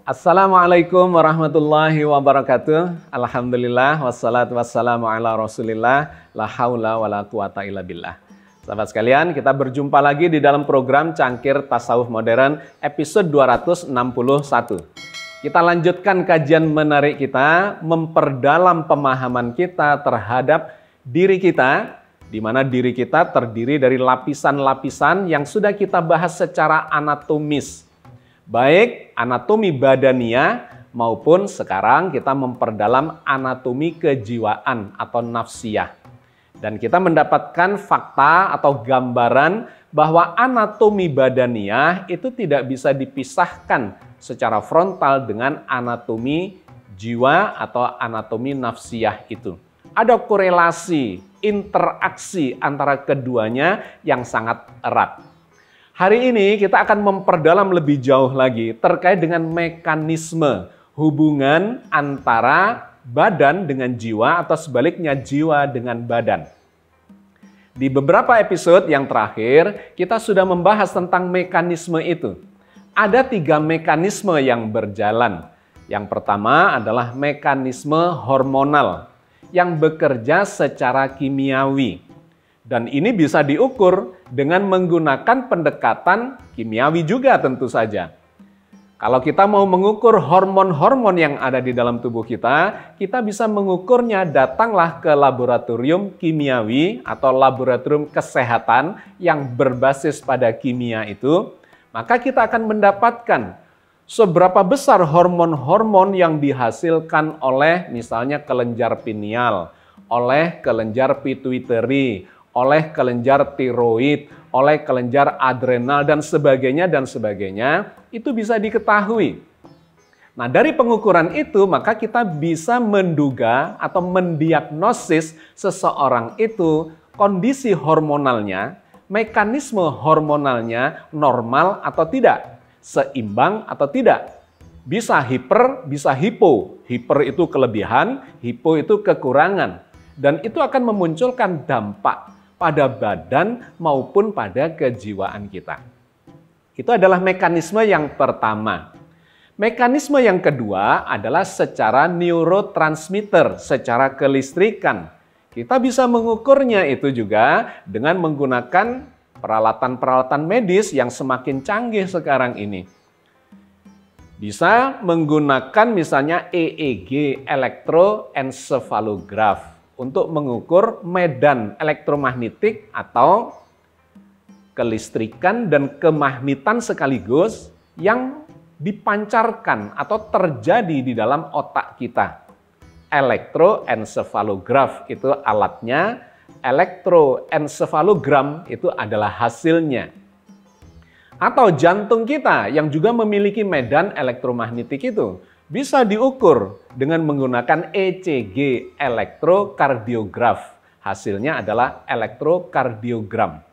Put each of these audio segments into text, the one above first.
Assalamualaikum warahmatullahi wabarakatuh. Alhamdulillah wassalatu wassalamu ala Rasulillah la haula wala quwata illa billah. Sahabat sekalian, kita berjumpa lagi di dalam program Cangkir Tasawuf Modern episode 261. Kita lanjutkan kajian menarik kita, memperdalam pemahaman kita terhadap diri kita, di mana diri kita terdiri dari lapisan-lapisan yang sudah kita bahas secara anatomis. Baik anatomi badania maupun sekarang kita memperdalam anatomi kejiwaan atau nafsiyah. Dan kita mendapatkan fakta atau gambaran bahwa anatomi badania itu tidak bisa dipisahkan secara frontal dengan anatomi jiwa atau anatomi nafsiyah itu. Ada korelasi, interaksi antara keduanya yang sangat erat. Hari ini kita akan memperdalam lebih jauh lagi terkait dengan mekanisme hubungan antara badan dengan jiwa atau sebaliknya jiwa dengan badan. Di beberapa episode yang terakhir, kita sudah membahas tentang mekanisme itu. Ada 3 mekanisme yang berjalan. Yang pertama adalah mekanisme hormonal yang bekerja secara kimiawi. Dan ini bisa diukur dengan menggunakan pendekatan kimiawi juga tentu saja. Kalau kita mau mengukur hormon-hormon yang ada di dalam tubuh kita bisa mengukurnya, datanglah ke laboratorium kimiawi atau laboratorium kesehatan yang berbasis pada kimia itu, maka kita akan mendapatkan seberapa besar hormon-hormon yang dihasilkan oleh misalnya kelenjar pineal, oleh kelenjar pituitari, oleh kelenjar tiroid, oleh kelenjar adrenal, dan sebagainya, itu bisa diketahui. Nah, dari pengukuran itu, maka kita bisa menduga atau mendiagnosis seseorang itu kondisi hormonalnya, mekanisme hormonalnya normal atau tidak, seimbang atau tidak. Bisa hiper, bisa hipo. Hiper itu kelebihan, hipo itu kekurangan. Dan itu akan memunculkan dampak pada badan maupun pada kejiwaan kita. Itu adalah mekanisme yang pertama. Mekanisme yang kedua adalah secara neurotransmitter, secara kelistrikan. Kita bisa mengukurnya itu juga dengan menggunakan peralatan-peralatan medis yang semakin canggih sekarang ini. Bisa menggunakan misalnya EEG, elektroencephalograph, untuk mengukur medan elektromagnetik atau kelistrikan dan kemagnetan sekaligus yang dipancarkan atau terjadi di dalam otak kita. Elektroencephalograph itu alatnya, elektroencephalogram itu adalah hasilnya. Atau jantung kita yang juga memiliki medan elektromagnetik itu bisa diukur dengan menggunakan ECG, elektrokardiograf. Hasilnya adalah elektrokardiogram.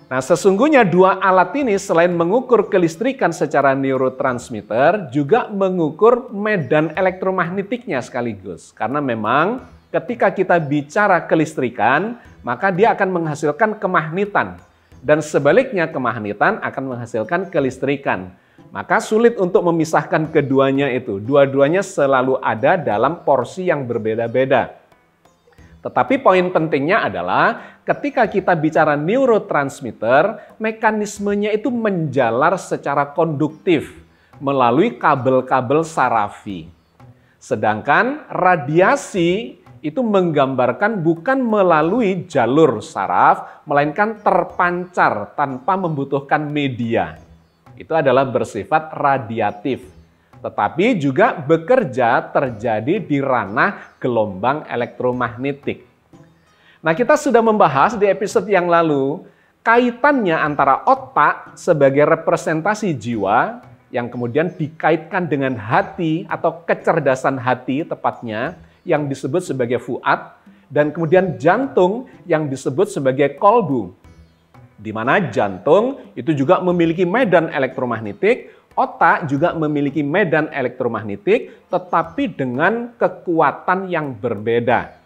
Nah, sesungguhnya 2 alat ini selain mengukur kelistrikan secara neurotransmitter, juga mengukur medan elektromagnetiknya sekaligus. Karena memang ketika kita bicara kelistrikan, maka dia akan menghasilkan kemagnetan. Dan sebaliknya kemagnetan akan menghasilkan kelistrikan. Maka sulit untuk memisahkan keduanya itu. Dua-duanya selalu ada dalam porsi yang berbeda-beda. Tetapi poin pentingnya adalah ketika kita bicara neurotransmitter, mekanismenya itu menjalar secara konduktif melalui kabel-kabel sarafi. Sedangkan radiasi itu menggambarkan bukan melalui jalur saraf, melainkan terpancar tanpa membutuhkan media. Itu adalah bersifat radiatif, tetapi juga bekerja terjadi di ranah gelombang elektromagnetik. Nah, kita sudah membahas di episode yang lalu kaitannya antara otak sebagai representasi jiwa yang kemudian dikaitkan dengan hati atau kecerdasan hati tepatnya yang disebut sebagai fuad, dan kemudian jantung yang disebut sebagai kolbu. Di mana jantung itu juga memiliki medan elektromagnetik, otak juga memiliki medan elektromagnetik, tetapi dengan kekuatan yang berbeda.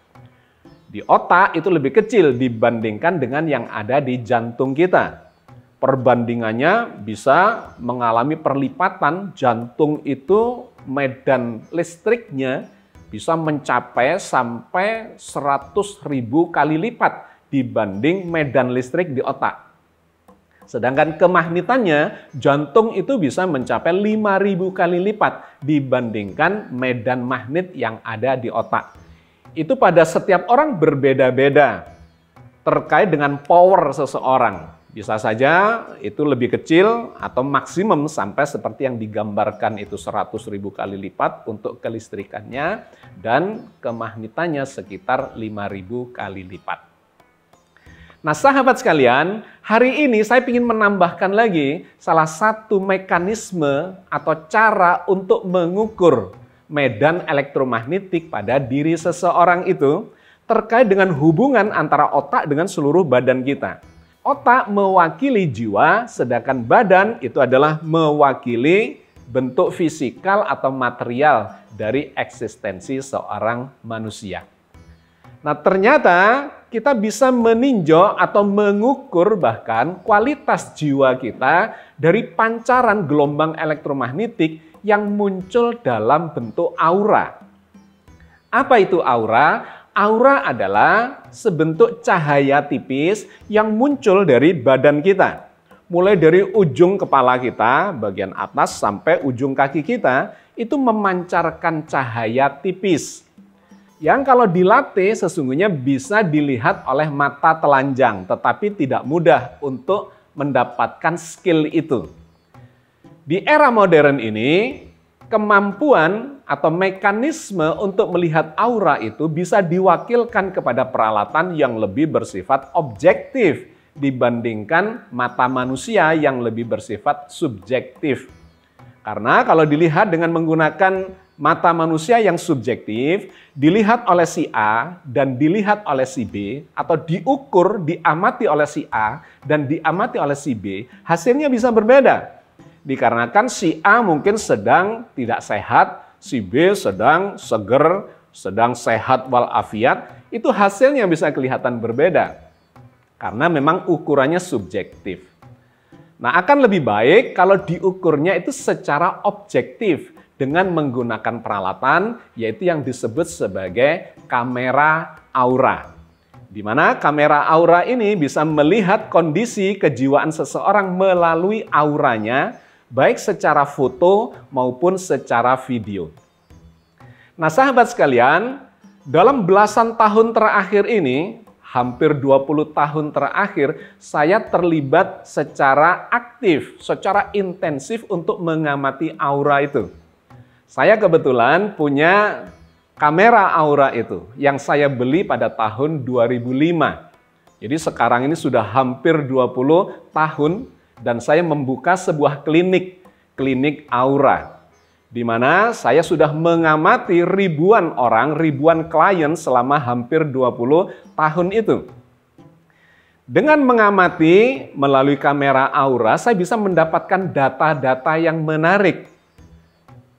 Di otak itu lebih kecil dibandingkan dengan yang ada di jantung kita. Perbandingannya bisa mengalami perlipatan, jantung itu medan listriknya bisa mencapai sampai 100.000 kali lipat dibanding medan listrik di otak. Sedangkan kemagnetannya, jantung itu bisa mencapai 5.000 kali lipat dibandingkan medan magnet yang ada di otak. Itu pada setiap orang berbeda-beda terkait dengan power seseorang. Bisa saja itu lebih kecil atau maksimum sampai seperti yang digambarkan itu 100.000 kali lipat untuk kelistrikannya dan kemagnetannya sekitar 5.000 kali lipat. Nah sahabat sekalian, hari ini saya ingin menambahkan lagi salah satu mekanisme atau cara untuk mengukur medan elektromagnetik pada diri seseorang itu terkait dengan hubungan antara otak dengan seluruh badan kita. Otak mewakili jiwa, sedangkan badan itu adalah mewakili bentuk fisikal atau material dari eksistensi seorang manusia. Nah, ternyata kita bisa meninjau atau mengukur bahkan kualitas jiwa kita dari pancaran gelombang elektromagnetik yang muncul dalam bentuk aura. Apa itu aura? Aura adalah sebentuk cahaya tipis yang muncul dari badan kita. Mulai dari ujung kepala kita, bagian atas sampai ujung kaki kita, itu memancarkan cahaya tipis. Yang kalau dilatih sesungguhnya bisa dilihat oleh mata telanjang, tetapi tidak mudah untuk mendapatkan skill itu. Di era modern ini, kemampuan atau mekanisme untuk melihat aura itu bisa diwakilkan kepada peralatan yang lebih bersifat objektif dibandingkan mata manusia yang lebih bersifat subjektif. Karena kalau dilihat dengan menggunakan mata manusia yang subjektif, dilihat oleh si A dan dilihat oleh si B, atau diukur, diamati oleh si A dan diamati oleh si B, hasilnya bisa berbeda. Dikarenakan si A mungkin sedang tidak sehat, si B sedang seger, sedang sehat walafiat, itu hasilnya bisa kelihatan berbeda. Karena memang ukurannya subjektif. Nah, akan lebih baik kalau diukurnya itu secara objektif dengan menggunakan peralatan, yaitu yang disebut sebagai kamera aura. Di mana kamera aura ini bisa melihat kondisi kejiwaan seseorang melalui auranya, baik secara foto maupun secara video. Nah sahabat sekalian, dalam belasan tahun terakhir ini, hampir 20 tahun terakhir, saya terlibat secara aktif, secara intensif untuk mengamati aura itu. Saya kebetulan punya kamera aura itu, yang saya beli pada tahun 2005. Jadi sekarang ini sudah hampir 20 tahun, dan saya membuka sebuah klinik aura, di mana saya sudah mengamati ribuan orang, ribuan klien selama hampir 20 tahun itu. Dengan mengamati melalui kamera aura, saya bisa mendapatkan data-data yang menarik.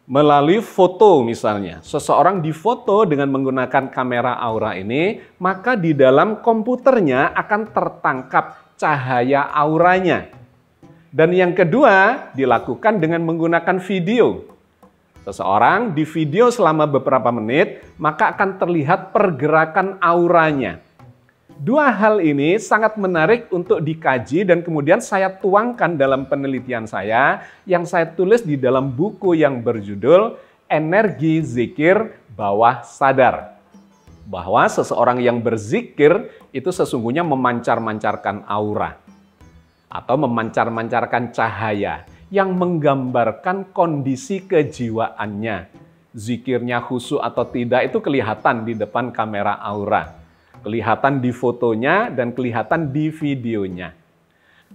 Melalui foto misalnya, seseorang difoto dengan menggunakan kamera aura ini, maka di dalam komputernya akan tertangkap cahaya auranya. Dan yang kedua, dilakukan dengan menggunakan video. Seseorang di video selama beberapa menit, maka akan terlihat pergerakan auranya. Dua hal ini sangat menarik untuk dikaji dan kemudian saya tuangkan dalam penelitian saya yang saya tulis di dalam buku yang berjudul Energi Zikir Bawah Sadar. Bahwa seseorang yang berzikir itu sesungguhnya memancar-mancarkan aura atau memancar-mancarkan cahaya yang menggambarkan kondisi kejiwaannya. Zikirnya khusyuk atau tidak itu kelihatan di depan kamera aura. Kelihatan di fotonya dan kelihatan di videonya.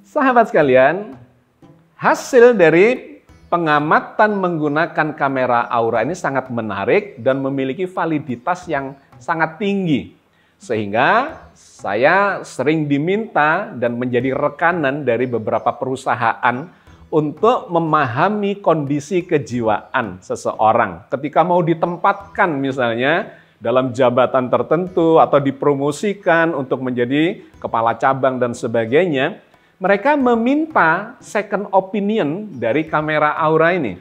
Sahabat sekalian, hasil dari pengamatan menggunakan kamera aura ini sangat menarik dan memiliki validitas yang sangat tinggi. Sehingga saya sering diminta dan menjadi rekanan dari beberapa perusahaan untuk memahami kondisi kejiwaan seseorang. Ketika mau ditempatkan misalnya dalam jabatan tertentu atau dipromosikan untuk menjadi kepala cabang dan sebagainya, mereka meminta second opinion dari kamera aura ini.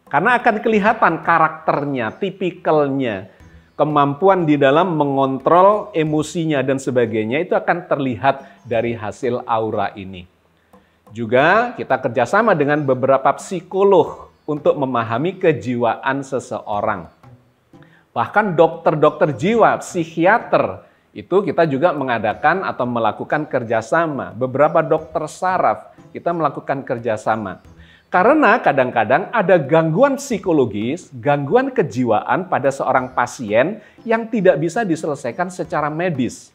Karena akan kelihatan karakternya, tipikalnya, kemampuan di dalam mengontrol emosinya dan sebagainya itu akan terlihat dari hasil aura ini. Juga kita kerjasama dengan beberapa psikolog untuk memahami kejiwaan seseorang. Bahkan dokter-dokter jiwa, psikiater, itu kita juga mengadakan atau melakukan kerjasama. Beberapa dokter saraf, kita melakukan kerjasama. Karena kadang-kadang ada gangguan psikologis, gangguan kejiwaan pada seorang pasien yang tidak bisa diselesaikan secara medis.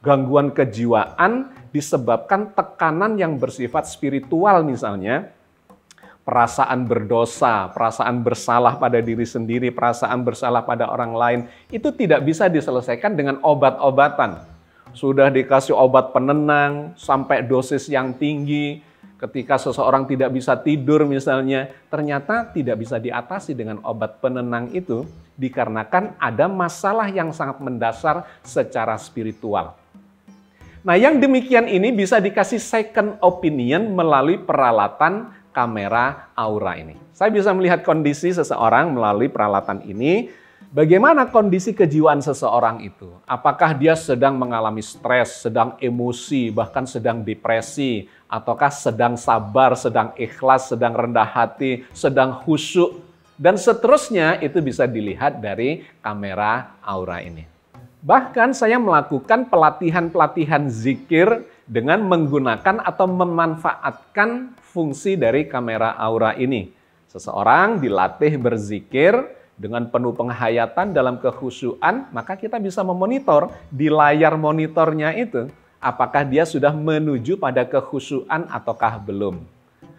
Gangguan kejiwaan disebabkan tekanan yang bersifat spiritual misalnya, perasaan berdosa, perasaan bersalah pada diri sendiri, perasaan bersalah pada orang lain, itu tidak bisa diselesaikan dengan obat-obatan. Sudah dikasih obat penenang sampai dosis yang tinggi, ketika seseorang tidak bisa tidur misalnya, ternyata tidak bisa diatasi dengan obat penenang itu dikarenakan ada masalah yang sangat mendasar secara spiritual. Nah, yang demikian ini bisa dikasih second opinion melalui peralatan kamera aura ini. Saya bisa melihat kondisi seseorang melalui peralatan ini. Bagaimana kondisi kejiwaan seseorang itu? Apakah dia sedang mengalami stres, sedang emosi, bahkan sedang depresi, ataukah sedang sabar, sedang ikhlas, sedang rendah hati, sedang khusyuk, dan seterusnya itu bisa dilihat dari kamera aura ini. Bahkan saya melakukan pelatihan-pelatihan zikir dengan menggunakan atau memanfaatkan fungsi dari kamera aura ini. Seseorang dilatih berzikir dengan penuh penghayatan dalam kekhusyuan, maka kita bisa memonitor di layar monitornya itu, apakah dia sudah menuju pada kekhusyuan ataukah belum.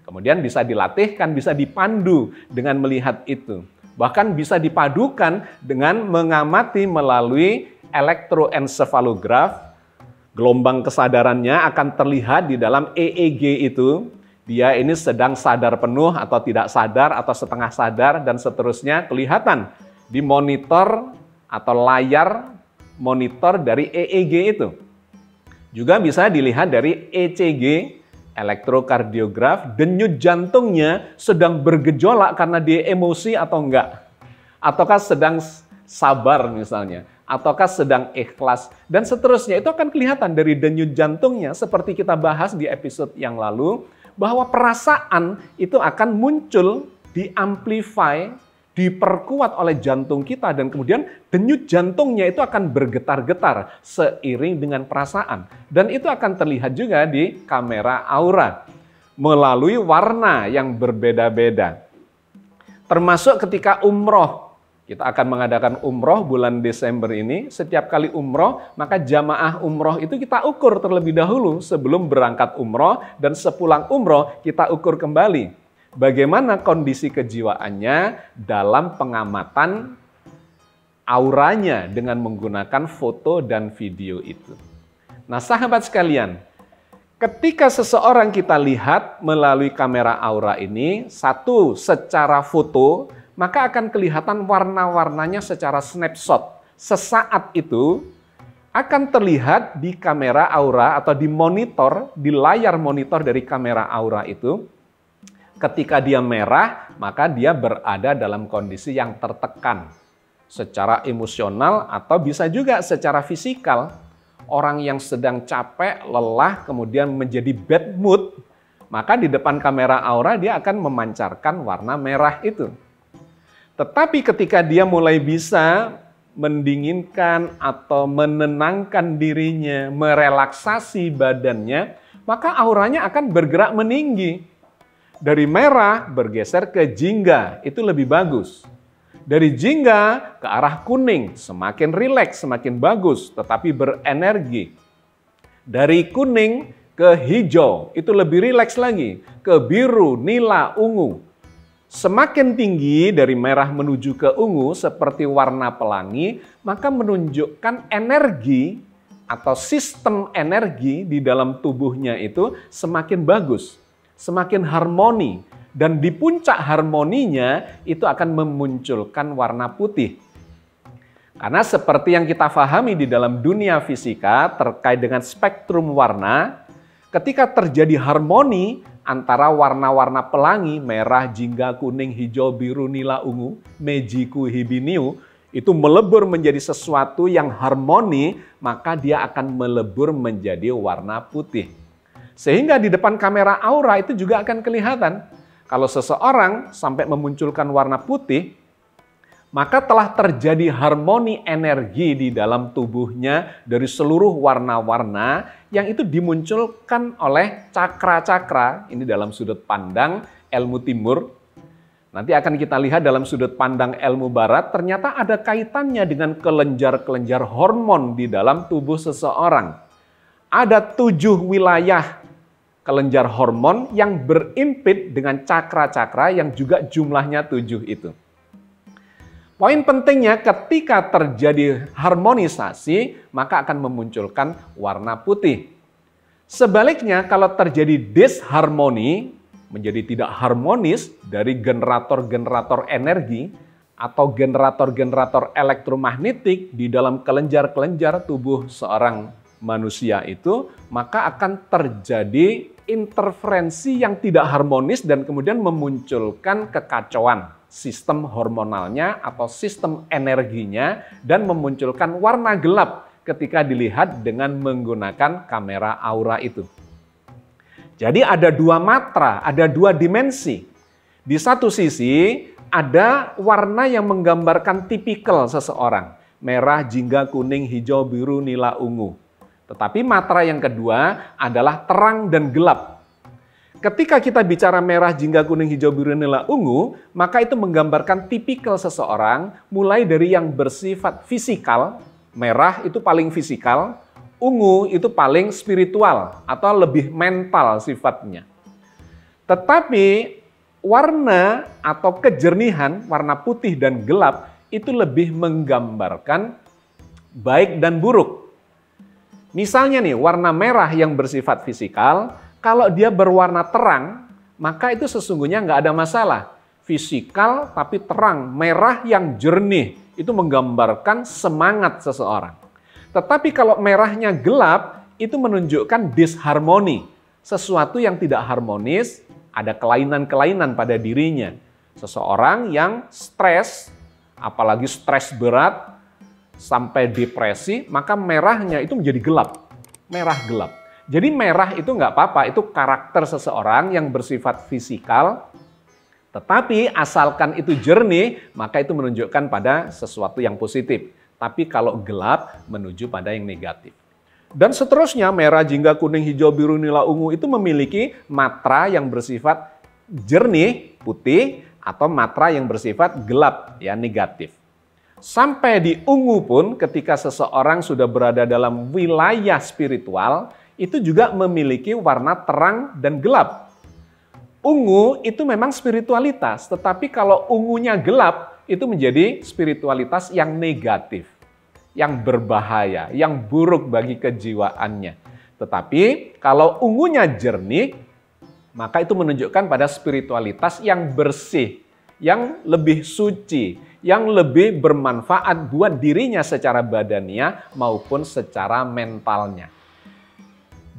Kemudian bisa dilatihkan, bisa dipandu dengan melihat itu. Bahkan bisa dipadukan dengan mengamati melalui elektroencephalograf. Gelombang kesadarannya akan terlihat di dalam EEG itu. Dia ini sedang sadar penuh atau tidak sadar atau setengah sadar dan seterusnya kelihatan di monitor atau layar monitor dari EEG itu. Juga bisa dilihat dari ECG, elektrokardiograf, denyut jantungnya sedang bergejolak karena dia emosi atau enggak. Ataukah sedang sabar misalnya, ataukah sedang ikhlas, dan seterusnya. Itu akan kelihatan dari denyut jantungnya seperti kita bahas di episode yang lalu, bahwa perasaan itu akan muncul, diamplify, diperkuat oleh jantung kita, dan kemudian denyut jantungnya itu akan bergetar-getar seiring dengan perasaan. Dan itu akan terlihat juga di kamera aura melalui warna yang berbeda-beda. Termasuk ketika umroh. Kita akan mengadakan umroh bulan Desember ini. Setiap kali umroh, maka jamaah umroh itu kita ukur terlebih dahulu sebelum berangkat umroh, dan sepulang umroh kita ukur kembali bagaimana kondisi kejiwaannya dalam pengamatan auranya dengan menggunakan foto dan video itu. Nah, sahabat sekalian, ketika seseorang kita lihat melalui kamera aura ini, satu secara foto, maka akan kelihatan warna-warnanya secara snapshot. Sesaat itu akan terlihat di kamera aura atau di monitor, di layar monitor dari kamera aura itu. Ketika dia merah, maka dia berada dalam kondisi yang tertekan secara emosional atau bisa juga secara fisikal. Orang yang sedang capek, lelah, kemudian menjadi bad mood, maka di depan kamera aura dia akan memancarkan warna merah itu. Tetapi ketika dia mulai bisa mendinginkan atau menenangkan dirinya, merelaksasi badannya, maka auranya akan bergerak meninggi. Dari merah bergeser ke jingga, itu lebih bagus. Dari jingga ke arah kuning, semakin rileks, semakin bagus, tetapi berenergi. Dari kuning ke hijau, itu lebih rileks lagi. Ke biru, nila, ungu. Semakin tinggi dari merah menuju ke ungu seperti warna pelangi, maka menunjukkan energi atau sistem energi di dalam tubuhnya itu semakin bagus, semakin harmoni. Dan di puncak harmoninya itu akan memunculkan warna putih. Karena seperti yang kita pahami di dalam dunia fisika terkait dengan spektrum warna, ketika terjadi harmoni antara warna-warna pelangi, merah, jingga, kuning, hijau, biru, nila, ungu, mejiku, hibiniu, itu melebur menjadi sesuatu yang harmoni, maka dia akan melebur menjadi warna putih. Sehingga di depan kamera aura itu juga akan kelihatan. Kalau seseorang sampai memunculkan warna putih, maka telah terjadi harmoni energi di dalam tubuhnya dari seluruh warna-warna yang itu dimunculkan oleh cakra-cakra. Ini dalam sudut pandang ilmu timur. Nanti akan kita lihat dalam sudut pandang ilmu barat, ternyata ada kaitannya dengan kelenjar-kelenjar hormon di dalam tubuh seseorang. Ada 7 wilayah kelenjar hormon yang berimpit dengan cakra-cakra yang juga jumlahnya 7 itu. Poin pentingnya ketika terjadi harmonisasi, maka akan memunculkan warna putih. Sebaliknya kalau terjadi disharmoni, menjadi tidak harmonis dari generator-generator energi atau generator-generator elektromagnetik di dalam kelenjar-kelenjar tubuh seorang manusia itu, maka akan terjadi interferensi yang tidak harmonis dan kemudian memunculkan kekacauan sistem hormonalnya atau sistem energinya dan memunculkan warna gelap ketika dilihat dengan menggunakan kamera aura itu. Jadi ada 2 matra, ada 2 dimensi. Di satu sisi ada warna yang menggambarkan tipikal seseorang, merah, jingga, kuning, hijau, biru, nila, ungu. Tetapi matra yang kedua adalah terang dan gelap. Ketika kita bicara merah, jingga, kuning, hijau, biru, nila, ungu, maka itu menggambarkan tipikal seseorang mulai dari yang bersifat fisikal, merah itu paling fisikal, ungu itu paling spiritual atau lebih mental sifatnya. Tetapi warna atau kejernihan, warna putih dan gelap itu lebih menggambarkan baik dan buruk. Misalnya nih, warna merah yang bersifat fisikal, kalau dia berwarna terang, maka itu sesungguhnya nggak ada masalah. Fisikal tapi terang, merah yang jernih, itu menggambarkan semangat seseorang. Tetapi kalau merahnya gelap, itu menunjukkan disharmoni. Sesuatu yang tidak harmonis, ada kelainan-kelainan pada dirinya. Seseorang yang stres, apalagi stres berat, sampai depresi, maka merahnya itu menjadi gelap. Merah gelap. Jadi merah itu nggak apa-apa, itu karakter seseorang yang bersifat fisikal, tetapi asalkan itu jernih, maka itu menunjukkan pada sesuatu yang positif. Tapi kalau gelap, menuju pada yang negatif. Dan seterusnya, merah, jingga, kuning, hijau, biru, nila, ungu itu memiliki matra yang bersifat jernih, putih, atau matra yang bersifat gelap, ya negatif. Sampai di ungu pun ketika seseorang sudah berada dalam wilayah spiritual, itu juga memiliki warna terang dan gelap. Ungu itu memang spiritualitas, tetapi kalau ungunya gelap, itu menjadi spiritualitas yang negatif, yang berbahaya, yang buruk bagi kejiwaannya. Tetapi kalau ungunya jernih, maka itu menunjukkan pada spiritualitas yang bersih, yang lebih suci, yang lebih bermanfaat buat dirinya secara badania maupun secara mentalnya.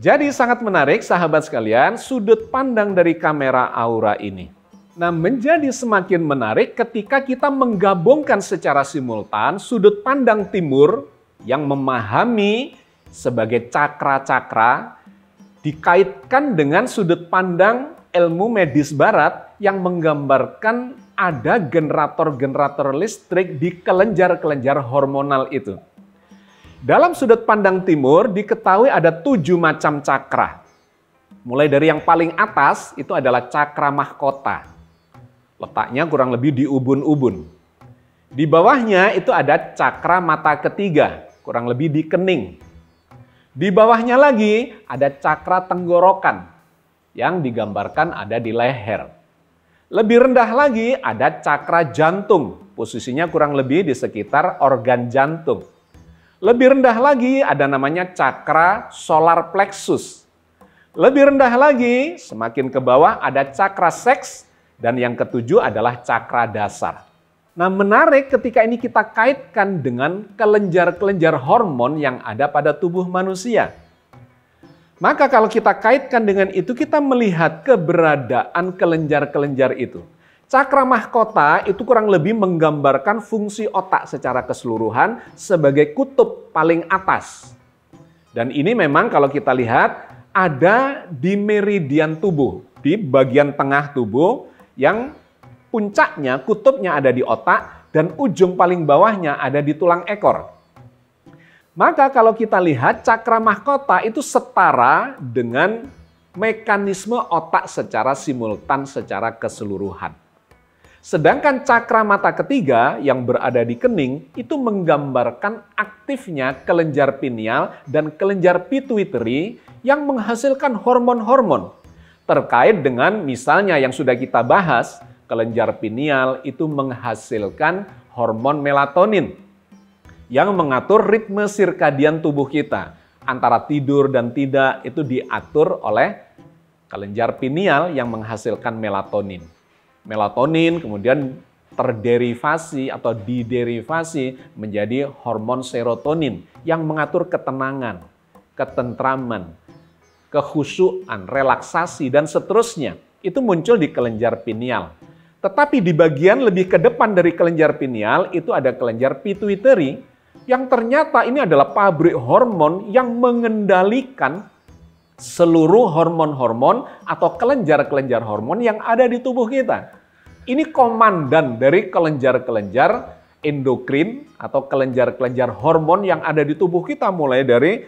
Jadi sangat menarik sahabat sekalian sudut pandang dari kamera aura ini. Nah, menjadi semakin menarik ketika kita menggabungkan secara simultan sudut pandang timur yang memahami sebagai cakra-cakra dikaitkan dengan sudut pandang ilmu medis barat yang menggambarkan ada generator-generator listrik di kelenjar-kelenjar hormonal itu. Dalam sudut pandang timur diketahui ada 7 macam cakra. Mulai dari yang paling atas itu adalah cakra mahkota. Letaknya kurang lebih di ubun-ubun. Di bawahnya itu ada cakra mata ketiga, kurang lebih di kening. Di bawahnya lagi ada cakra tenggorokan yang digambarkan ada di leher. Lebih rendah lagi ada cakra jantung, posisinya kurang lebih di sekitar organ jantung. Lebih rendah lagi ada namanya cakra solar plexus. Lebih rendah lagi, semakin ke bawah ada cakra seks, dan yang ketujuh adalah cakra dasar. Nah, menarik ketika ini kita kaitkan dengan kelenjar-kelenjar hormon yang ada pada tubuh manusia. Maka kalau kita kaitkan dengan itu, kita melihat keberadaan kelenjar-kelenjar itu. Cakra mahkota itu kurang lebih menggambarkan fungsi otak secara keseluruhan sebagai kutub paling atas. Dan ini memang kalau kita lihat ada di meridian tubuh, di bagian tengah tubuh yang puncaknya, kutubnya ada di otak dan ujung paling bawahnya ada di tulang ekor. Maka kalau kita lihat cakra mahkota itu setara dengan mekanisme otak secara simultan, secara keseluruhan. Sedangkan cakra mata ketiga yang berada di kening itu menggambarkan aktifnya kelenjar pineal dan kelenjar pituitary yang menghasilkan hormon-hormon. Terkait dengan misalnya yang sudah kita bahas, kelenjar pineal itu menghasilkan hormon melatonin yang mengatur ritme sirkadian tubuh kita. Antara tidur dan tidak itu diatur oleh kelenjar pineal yang menghasilkan melatonin. Melatonin kemudian terderivasi atau diderivasi menjadi hormon serotonin yang mengatur ketenangan, ketentraman, kekhusyuan, relaksasi, dan seterusnya. Itu muncul di kelenjar pineal. Tetapi di bagian lebih ke depan dari kelenjar pineal itu ada kelenjar pituitary yang ternyata ini adalah pabrik hormon yang mengendalikan seluruh hormon-hormon atau kelenjar-kelenjar hormon yang ada di tubuh kita. Ini komandan dari kelenjar-kelenjar endokrin atau kelenjar-kelenjar hormon yang ada di tubuh kita mulai dari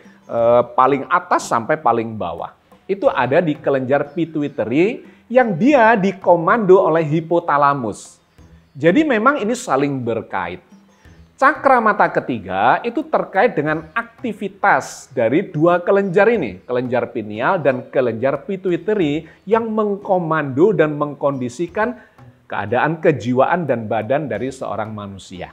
paling atas sampai paling bawah. Itu ada di kelenjar pituitary yang dia dikomando oleh hipotalamus. Jadi memang ini saling berkait. Cakra mata ketiga itu terkait dengan aktivitas dari dua kelenjar ini, kelenjar pineal dan kelenjar pituitary yang mengkomando dan mengkondisikan keadaan kejiwaan dan badan dari seorang manusia.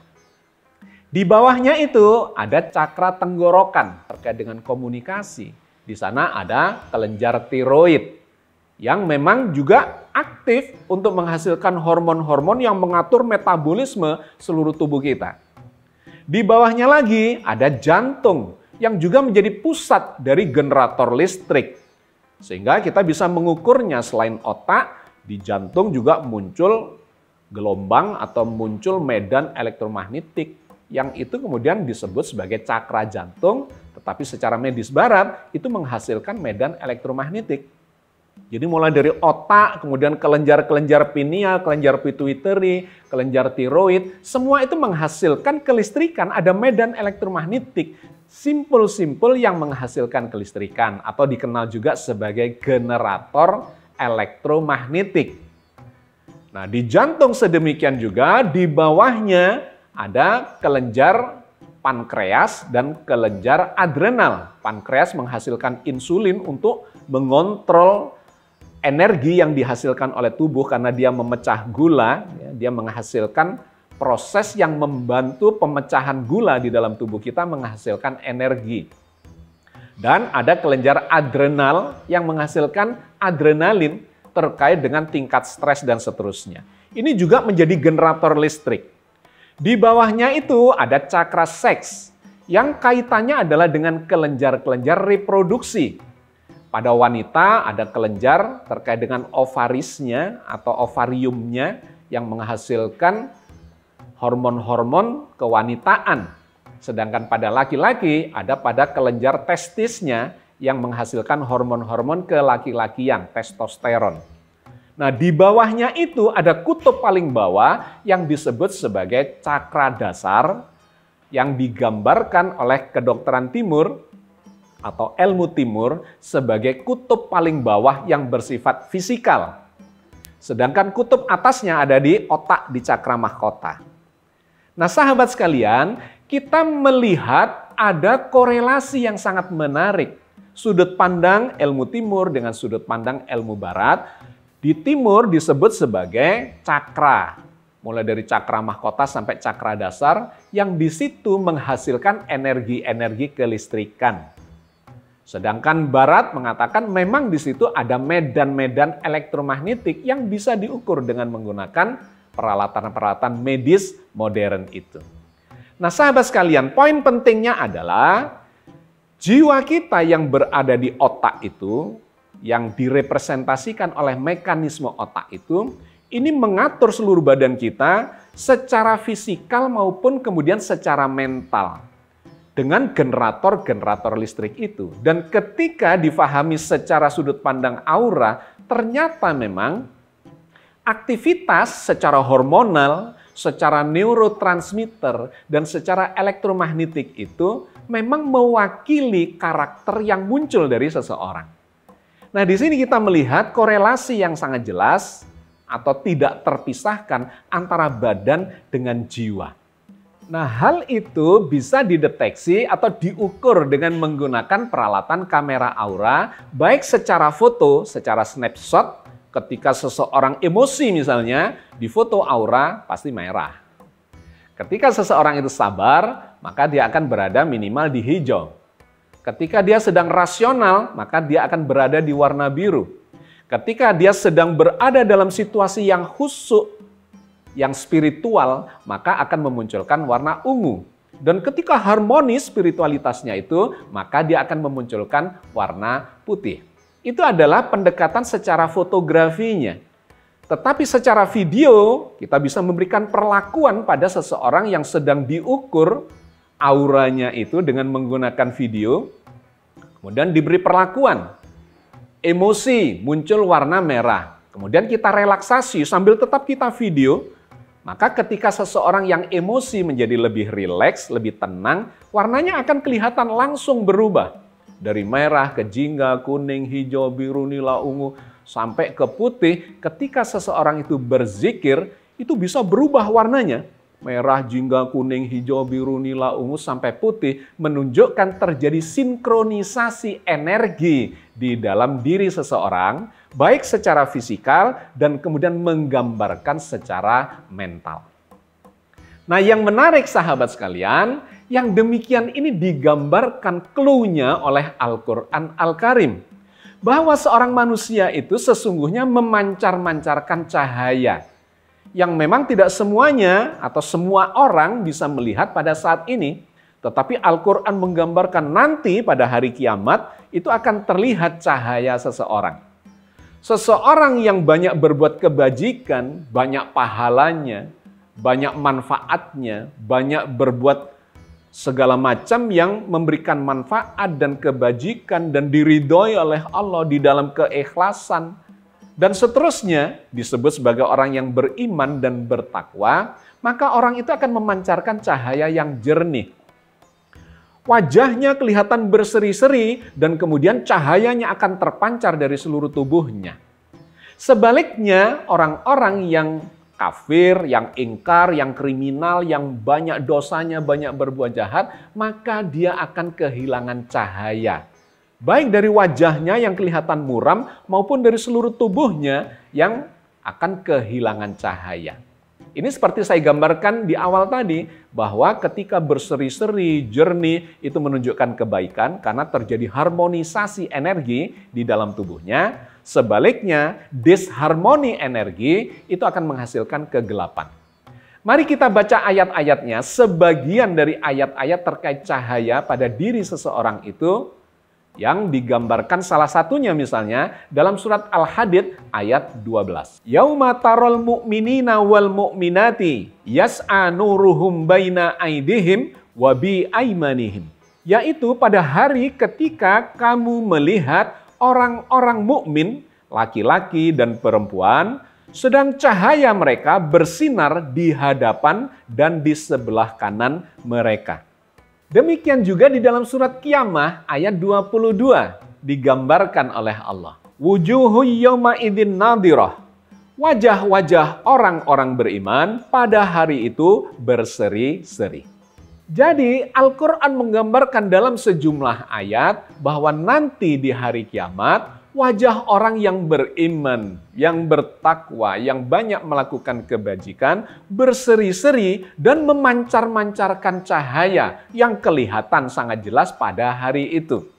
Di bawahnya itu ada cakra tenggorokan terkait dengan komunikasi. Di sana ada kelenjar tiroid yang memang juga aktif untuk menghasilkan hormon-hormon yang mengatur metabolisme seluruh tubuh kita. Di bawahnya lagi ada jantung yang juga menjadi pusat dari generator listrik. Sehingga kita bisa mengukurnya selain otak, di jantung juga muncul gelombang atau muncul medan elektromagnetik yang itu kemudian disebut sebagai cakra jantung, tetapi secara medis barat itu menghasilkan medan elektromagnetik. Jadi mulai dari otak, kemudian kelenjar-kelenjar pineal, kelenjar pituitary, kelenjar tiroid, semua itu menghasilkan kelistrikan, ada medan elektromagnetik, simpul-simpul yang menghasilkan kelistrikan atau dikenal juga sebagai generator elektromagnetik. Nah, di jantung sedemikian juga, di bawahnya ada kelenjar pankreas dan kelenjar adrenal. Pankreas menghasilkan insulin untuk mengontrol energi yang dihasilkan oleh tubuh karena dia memecah gula, dia menghasilkan proses yang membantu pemecahan gula di dalam tubuh kita menghasilkan energi. Dan ada kelenjar adrenal yang menghasilkan adrenalin terkait dengan tingkat stres dan seterusnya. Ini juga menjadi generator listrik. Di bawahnya itu ada cakra seks yang kaitannya adalah dengan kelenjar-kelenjar reproduksi. Pada wanita ada kelenjar terkait dengan ovarisnya atau ovariumnya yang menghasilkan hormon-hormon kewanitaan. Sedangkan pada laki-laki ada pada kelenjar testisnya yang menghasilkan hormon-hormon kelaki-lakian, testosteron. Nah, di bawahnya itu ada kutub paling bawah yang disebut sebagai cakra dasar yang digambarkan oleh kedokteran timur atau ilmu timur sebagai kutub paling bawah yang bersifat fisikal. Sedangkan kutub atasnya ada di otak di cakra mahkota. Nah, sahabat sekalian, kita melihat ada korelasi yang sangat menarik. Sudut pandang ilmu timur dengan sudut pandang ilmu barat Di timur disebut sebagai cakra. Mulai dari cakra mahkota sampai cakra dasar yang di situ menghasilkan energi-energi kelistrikan. Sedangkan barat mengatakan memang di situ ada medan-medan elektromagnetik yang bisa diukur dengan menggunakan peralatan-peralatan medis modern itu. Nah, sahabat sekalian, poin pentingnya adalah jiwa kita yang berada di otak itu, yang direpresentasikan oleh mekanisme otak itu, ini mengatur seluruh badan kita secara fisikal maupun kemudian secara mental dengan generator-generator listrik itu. Dan ketika difahami secara sudut pandang aura, ternyata memang aktivitas secara hormonal, secara neurotransmitter, dan secara elektromagnetik itu memang mewakili karakter yang muncul dari seseorang. Nah, di sini kita melihat korelasi yang sangat jelas atau tidak terpisahkan antara badan dengan jiwa. Nah, hal itu bisa dideteksi atau diukur dengan menggunakan peralatan kamera aura, baik secara foto, secara snapshot, ketika seseorang emosi misalnya, di foto aura pasti merah. Ketika seseorang itu sabar, maka dia akan berada minimal di hijau. Ketika dia sedang rasional, maka dia akan berada di warna biru. Ketika dia sedang berada dalam situasi yang khusyuk, yang spiritual, maka akan memunculkan warna ungu. Dan ketika harmonis spiritualitasnya itu, maka dia akan memunculkan warna putih. Itu adalah pendekatan secara fotografinya. Tetapi secara video, kita bisa memberikan perlakuan pada seseorang yang sedang diukur auranya itu dengan menggunakan video, kemudian diberi perlakuan. Emosi, muncul warna merah. Kemudian kita relaksasi sambil tetap kita video, maka ketika seseorang yang emosi menjadi lebih rileks, lebih tenang, warnanya akan kelihatan langsung berubah. Dari merah ke jingga, kuning, hijau, biru, nila, ungu, sampai ke putih. Ketika seseorang itu berzikir, itu bisa berubah warnanya. Merah, jingga, kuning, hijau, biru, nila, ungu, sampai putih, menunjukkan terjadi sinkronisasi energi di dalam diri seseorang, baik secara fisikal dan kemudian menggambarkan secara mental. Nah, yang menarik sahabat sekalian, yang demikian ini digambarkan clue-nya oleh Al-Quran Al-Karim. Bahwa seorang manusia itu sesungguhnya memancar-mancarkan cahaya. Yang memang tidak semuanya atau semua orang bisa melihat pada saat ini. Tetapi Al-Quran menggambarkan nanti pada hari kiamat itu akan terlihat cahaya seseorang. Seseorang yang banyak berbuat kebajikan, banyak pahalanya, banyak manfaatnya, banyak berbuat segala macam yang memberikan manfaat dan kebajikan dan diridhoi oleh Allah di dalam keikhlasan, dan seterusnya disebut sebagai orang yang beriman dan bertakwa, maka orang itu akan memancarkan cahaya yang jernih. Wajahnya kelihatan berseri-seri dan kemudian cahayanya akan terpancar dari seluruh tubuhnya. Sebaliknya, orang-orang yang kafir, yang ingkar, yang kriminal, yang banyak dosanya, banyak berbuat jahat, maka dia akan kehilangan cahaya. Baik dari wajahnya yang kelihatan muram maupun dari seluruh tubuhnya yang akan kehilangan cahaya. Ini seperti saya gambarkan di awal tadi, bahwa ketika berseri-seri, jernih, itu menunjukkan kebaikan karena terjadi harmonisasi energi di dalam tubuhnya. Sebaliknya, disharmoni energi itu akan menghasilkan kegelapan. Mari kita baca ayat-ayatnya. Sebagian dari ayat-ayat terkait cahaya pada diri seseorang itu yang digambarkan salah satunya misalnya dalam surat Al-Hadid ayat 12. Yauma tarol mu'minina wal mu'minati yas'a nuruhum baina aidihim wa bi aimanihim. Yaitu pada hari ketika kamu melihat orang-orang mukmin, laki-laki dan perempuan, sedang cahaya mereka bersinar di hadapan dan di sebelah kanan mereka. Demikian juga di dalam surat Qiyamah ayat 22 digambarkan oleh Allah. Wujuhu yawma idzin nadhirah. Wajah-wajah orang-orang beriman pada hari itu berseri-seri. Jadi Al-Quran menggambarkan dalam sejumlah ayat bahwa nanti di hari kiamat wajah orang yang beriman, yang bertakwa, yang banyak melakukan kebajikan, berseri-seri dan memancar-mancarkan cahaya yang kelihatan sangat jelas pada hari itu.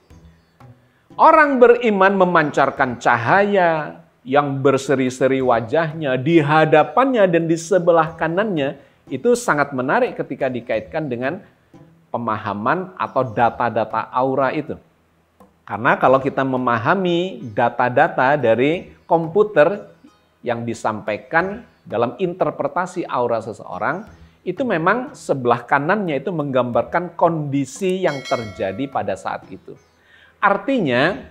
Orang beriman memancarkan cahaya yang berseri-seri wajahnya di hadapannya dan di sebelah kanannya. Itu sangat menarik ketika dikaitkan dengan pemahaman atau data-data aura itu. Karena kalau kita memahami data-data dari komputer yang disampaikan dalam interpretasi aura seseorang, itu memang sebelah kanannya itu menggambarkan kondisi yang terjadi pada saat itu. Artinya,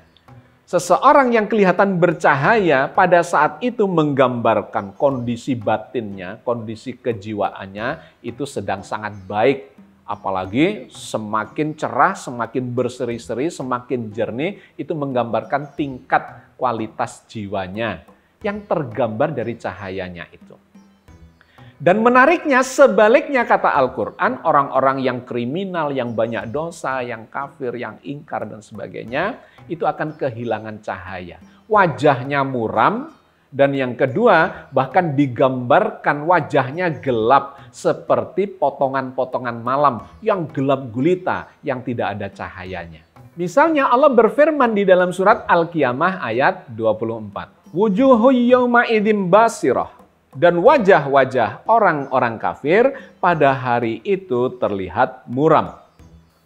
seseorang yang kelihatan bercahaya pada saat itu menggambarkan kondisi batinnya, kondisi kejiwaannya itu sedang sangat baik. Apalagi semakin cerah, semakin berseri-seri, semakin jernih, itu menggambarkan tingkat kualitas jiwanya yang tergambar dari cahayanya itu. Dan menariknya, sebaliknya kata Al-Quran, orang-orang yang kriminal, yang banyak dosa, yang kafir, yang ingkar, dan sebagainya, itu akan kehilangan cahaya. Wajahnya muram, dan yang kedua, bahkan digambarkan wajahnya gelap, seperti potongan-potongan malam, yang gelap gulita, yang tidak ada cahayanya. Misalnya Allah berfirman di dalam surat Al-Qiyamah ayat 24. Wujuhu yawma idzin basirah. Dan wajah-wajah orang-orang kafir pada hari itu terlihat muram.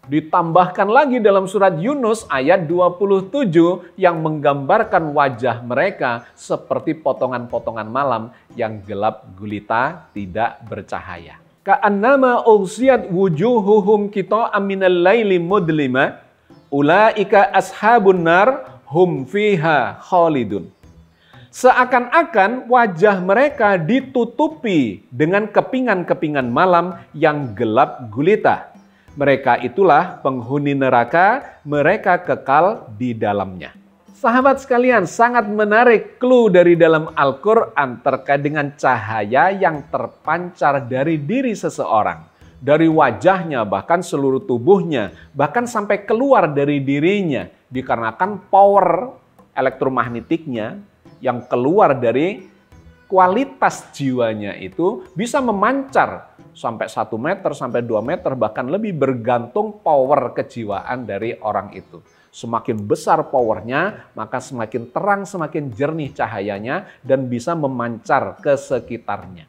Ditambahkan lagi dalam surat Yunus ayat 27 yang menggambarkan wajah mereka seperti potongan-potongan malam yang gelap gulita tidak bercahaya. Ka'annama ughsiyat wujuhuhum qita'am minal laili mudlima ulaika ashabun nar hum fiha khalidun. Seakan-akan wajah mereka ditutupi dengan kepingan-kepingan malam yang gelap gulita. Mereka itulah penghuni neraka, mereka kekal di dalamnya. Sahabat sekalian, sangat menarik clue dari dalam Al-Quran terkait dengan cahaya yang terpancar dari diri seseorang. Dari wajahnya, bahkan seluruh tubuhnya, bahkan sampai keluar dari dirinya. Dikarenakan power elektromagnetiknya, yang keluar dari kualitas jiwanya itu bisa memancar sampai 1 meter, sampai 2 meter, bahkan lebih bergantung power kejiwaan dari orang itu. Semakin besar powernya, maka semakin terang, semakin jernih cahayanya, dan bisa memancar ke sekitarnya.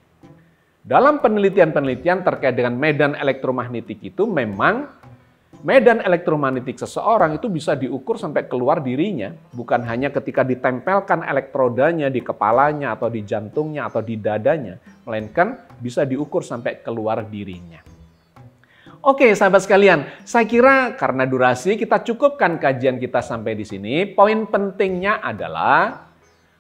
Dalam penelitian-penelitian terkait dengan medan elektromagnetik itu, memang medan elektromagnetik seseorang itu bisa diukur sampai keluar dirinya, bukan hanya ketika ditempelkan elektrodanya di kepalanya atau di jantungnya atau di dadanya, melainkan bisa diukur sampai keluar dirinya. Oke, sahabat sekalian, saya kira karena durasi kita cukupkan kajian kita sampai di sini. Poin pentingnya adalah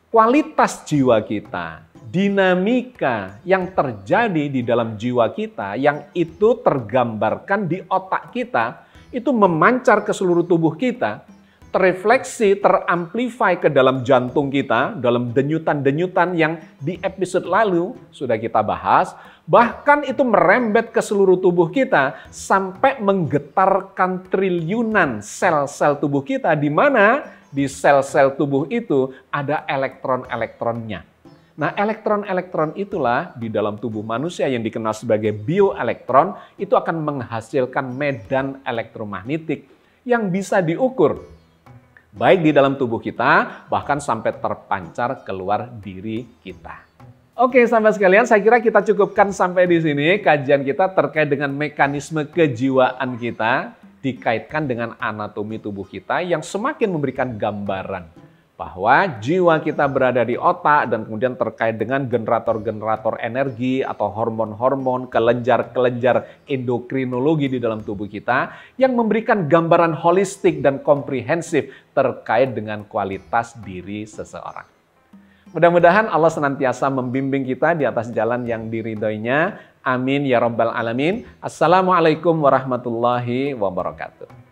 kualitas jiwa kita, dinamika yang terjadi di dalam jiwa kita, yang itu tergambarkan di otak kita, itu memancar ke seluruh tubuh kita, terefleksi, teramplify ke dalam jantung kita, dalam denyutan-denyutan yang di episode lalu sudah kita bahas, bahkan itu merembet ke seluruh tubuh kita sampai menggetarkan triliunan sel-sel tubuh kita, di mana di sel-sel tubuh itu ada elektron-elektronnya. Nah, elektron-elektron itulah di dalam tubuh manusia yang dikenal sebagai bioelektron, itu akan menghasilkan medan elektromagnetik yang bisa diukur, baik di dalam tubuh kita, bahkan sampai terpancar keluar diri kita. Oke, sahabat sekalian, saya kira kita cukupkan sampai di sini kajian kita terkait dengan mekanisme kejiwaan kita, dikaitkan dengan anatomi tubuh kita yang semakin memberikan gambaran bahwa jiwa kita berada di otak dan kemudian terkait dengan generator-generator energi atau hormon-hormon, kelenjar-kelenjar endokrinologi di dalam tubuh kita yang memberikan gambaran holistik dan komprehensif terkait dengan kualitas diri seseorang. Mudah-mudahan Allah senantiasa membimbing kita di atas jalan yang diridhoinya. Amin ya rabbal alamin. Assalamualaikum warahmatullahi wabarakatuh.